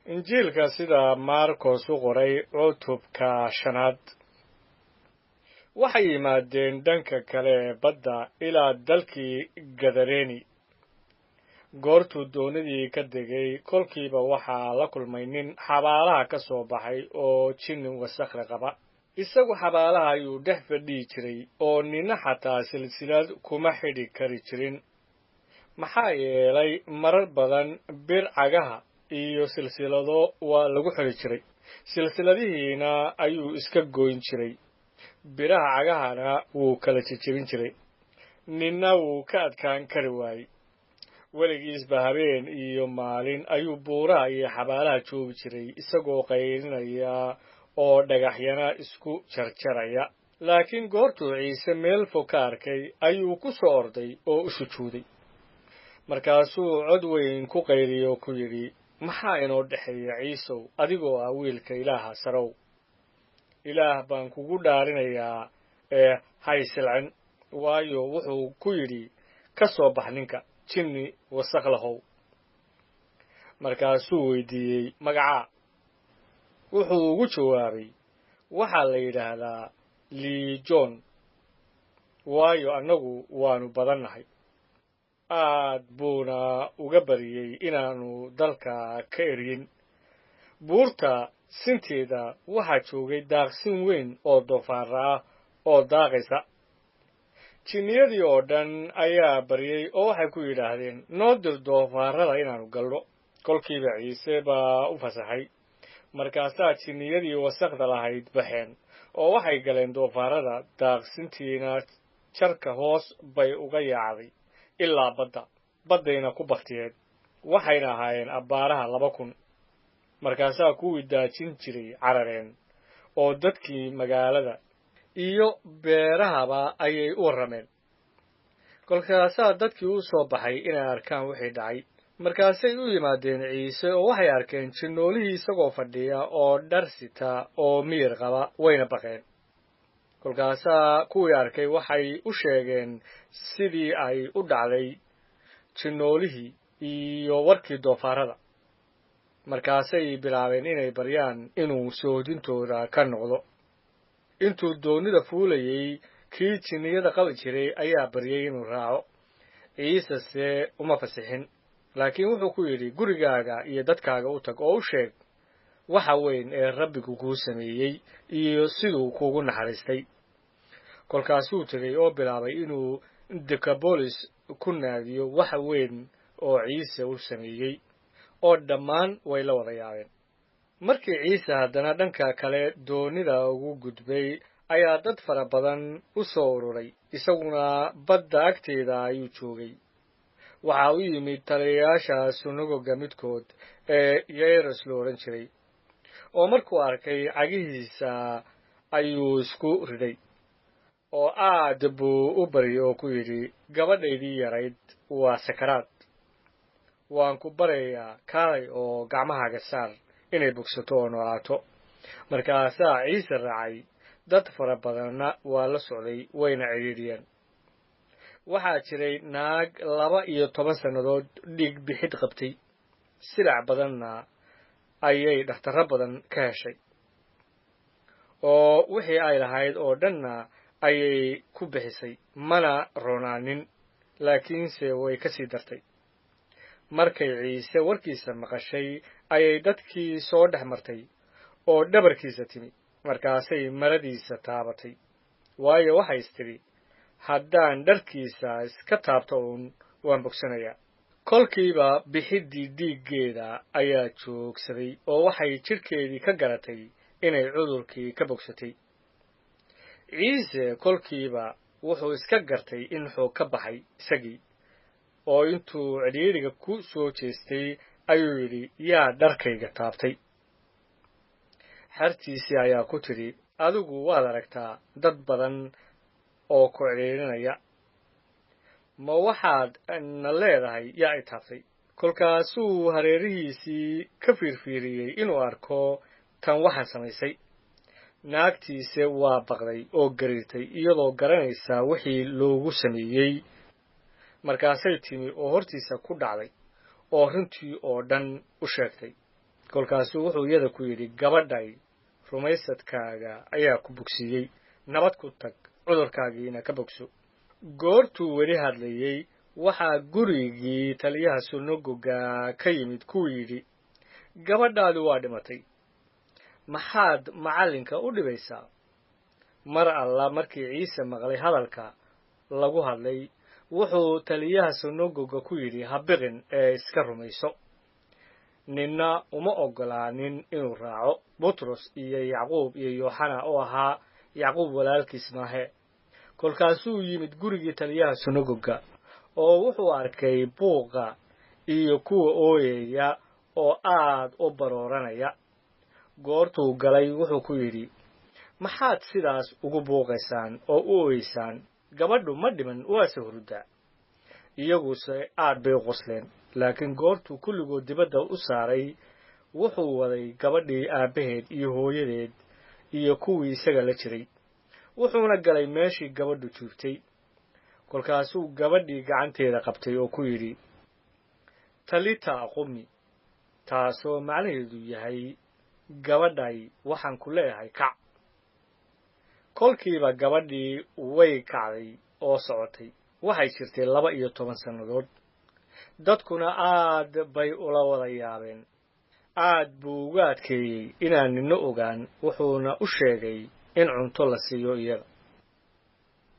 injiilka sida Markos u qoray cutubka 5 waxay yimaadeen dhanka kale ee badda ilaa dalkii Gadareeni. goortuu doonidii ka degay kolkiiba waxaa la kulmay nin xabaalaha ka soo baxay oo jinni wasakh qaba. isagu xabaalaha ayuu dhex fadhiyi jiray oo nina xataa silsilad kuma xidhi kari jirin. maxaa yeelay marar badan bir cagaha iyo silsilado waa lagu xidhi jiray, silsiladihiina ayuu iska goyn jiray, biraha cagahana wuu kala jejebin jiray. ninna wuu ka adkaan kari waayey. weligiisba habeen iyo maalin ayuu buuraha iyo xabaalaha joogi jiray isagoo qaylinaya oo dhagaxyana isku jarjaraya. laakiin goortuu ciise meel fog ka arkay ayuu ku soo orday oo u sujuuday. markaasuu cod weyn ku qayliyo ku yidhi, maxaa inoo dhexeeya ciisow, adigoo ah wiilka ilaaha sarow? ilaah baan kugu dhaarinayaa ee haysilcin. waayo wuxuu ku yidhi, ka soo bax ninka, jinni wasakh lahow. markaasuu weydiiyey magacaa. wuxuu ugu jawaabay, waxaa la yidhaahdaa liijoon, waayo annagu waanu badannahay. aad buuna uga bariyey inaanu dalka ka eryin. buurta sinteeda waxaa joogay daaqsin weyn oo doofaarra ah oo daaqaysa. jinniyadii oo dhan ayaa baryey oo waxay ku yidhaahdeen, noo dir doofaarrada inaanu galno. kolkiiba ciise baa u fasaxay. markaasaa jinniyadii wasakhda lahayd baxeen oo waxay galeen doofaarrada, daaqsintiina jarka hoos bay uga yaacday ilaa baddayna ku baktiyeen. waxayna ahaayeen abbaaraha 2,000. markaasaa kuwii daajin jiray carareen oo dadkii magaalada iyo beerahaba ayay u warrameen. kolkaasaa dadkii u soo baxay inay arkaan wixii dhacay. markaasay u yimaadeen ciise oo waxay arkeen jinnoolihii isagoo fadhiya oo dhar sita oo miyir qaba, wayna baqeen. kolkaasaa kuwii arkay waxay u sheegeen sidii ay u dhacday jinnoolihii iyo warkii doofaarrada. markaasay bilaabeen inay baryaan inuu soodintooda ka noqdo. intuu doonida fuulayey kii jinniyada qabi jiray ayaa baryey inuu raaco. ciisese uma fasixin, laakiin wuxuu ku yidhi, gurigaaga iyo dadkaaga u tag oo u sheeg waxa weyn ee rabbigu kuu sameeyey iyo siduu kuugu naxariistay. kolkaasuu tegey oo bilaabay inuu Dekabolis ku naadiyo waxa weyn oo ciise u sameeyey, oo dhammaan way la wada yaabeen. markii ciise haddana dhanka kale doonida ugu gudbay ayaa dad fara badan u soo ururay, isaguna badda agteeda ayuu joogay. waxaa u yimid taliyayaasha sunagoga midkood ee Yayros la odhan jiray, oo markuu arkay cagihiisa ayuu isku riday oo aad buu u baryey oo ku yidhi, gabadhaydii yarayd waa sakaraad. waan ku baryayaa, kaalay oo gacmahaaga saar inay bogsato oo noolaato. markaasaa ciise raacay. dad fara badanna waa la socday, wayna cidhiidhiyeen. waxaa jiray naag 12 sannadood dhiig bixid qabtay. silac badanna ayay dhakhtarro badan ka heshay, oo wixii ay lahayd oo dhanna ayay ku bixisay, mana roonaanin, laakiinse way ka sii dartay. markay ciise warkiisa maqashay ayay dadkii soo dhex martay oo dhabarkiisa timi. markaasay maradiisa taabatay, waayo waxay istidhi, haddaan dharkiisa iska taabto waan bogsanayaa. kolkiiba bixiddii dhiiggeeda ayaa joogsaday oo waxay jidhkeedii ka garatay inay cudurkii ka bogsatay. ciise kolkiiba wuxuu iska gartay in xoog ka baxay isagii, oo intuu cidhiidhiga ku soo jeestay ayuu yidhi, yaa dharkayga taabtay? xertiisii ayaa ku tidhi, adigu waad aragtaa dad badan oo ku cidhiidhinaya, ma waxaad na leedahay yaa i taabtay? kolkaasuu hareerihiisii ka fiirfiiriyey inuu arko tan waxa samaysay. naagtiise waa baqday oo gariirtay iyadoo garanaysa wixii loogu sameeyey. markaasay timi oo hortiisa ku dhacday oo runtii oo dhan u sheegtay. kolkaasuu wuxuu iyada ku yidhi gabadhay rumaysadkaaga ayaa ku bogsiiyey nabad ku tag cudurkaagiina ka bogso goortuu weli hadlayey waxaa gurigii taliyaha sunagoga ka yimid kuu yidhi gabadhaadu waa dhimatay maxaad macallinka u dhibaysaa mar alla markii ciise maqlay hadalka lagu hadlay wuxuu taliyaha sunagoga ku yidhi ha biqin ee iska rumayso ninna uma oggolaanin inuu raaco butros iyo yacquub iyo yooxana oo ahaa yacquub walaalkiis maahe kolkaasuu yimid gurigii taliyaha sunagoga oo wuxuu arkay buuqa iyo kuwa ooyaya oo aad u barooranaya goortuu galay wuxuu ku yidhi maxaad sidaas ugu buuqaysaan oo u ooyeysaan gabadhu ma dhiman waase hurdaa iyaguse aad bay u qosleen laakiin goortuu kulligood dibadda u saaray wuxuu waday gabadhii aabbaheed iyo hooyadeed iyo kuwii isaga la jiray wuxuuna galay meeshii gabadhu joogtay kolkaasuu gabadhii gacanteeda qabtay oo ku yidhi talita qumi taasoo macnaheedu yahay gabadhay waxaan ku leeyahay kac kolkiiba gabadhii way kacday oo socotay waxay jirtay 12 sannadood dadkuna aad bay ula wada yaabeen aad buu uga adkeeyey inaan nina ogaan wuxuuna u sheegay in cunto la siiyo iyaga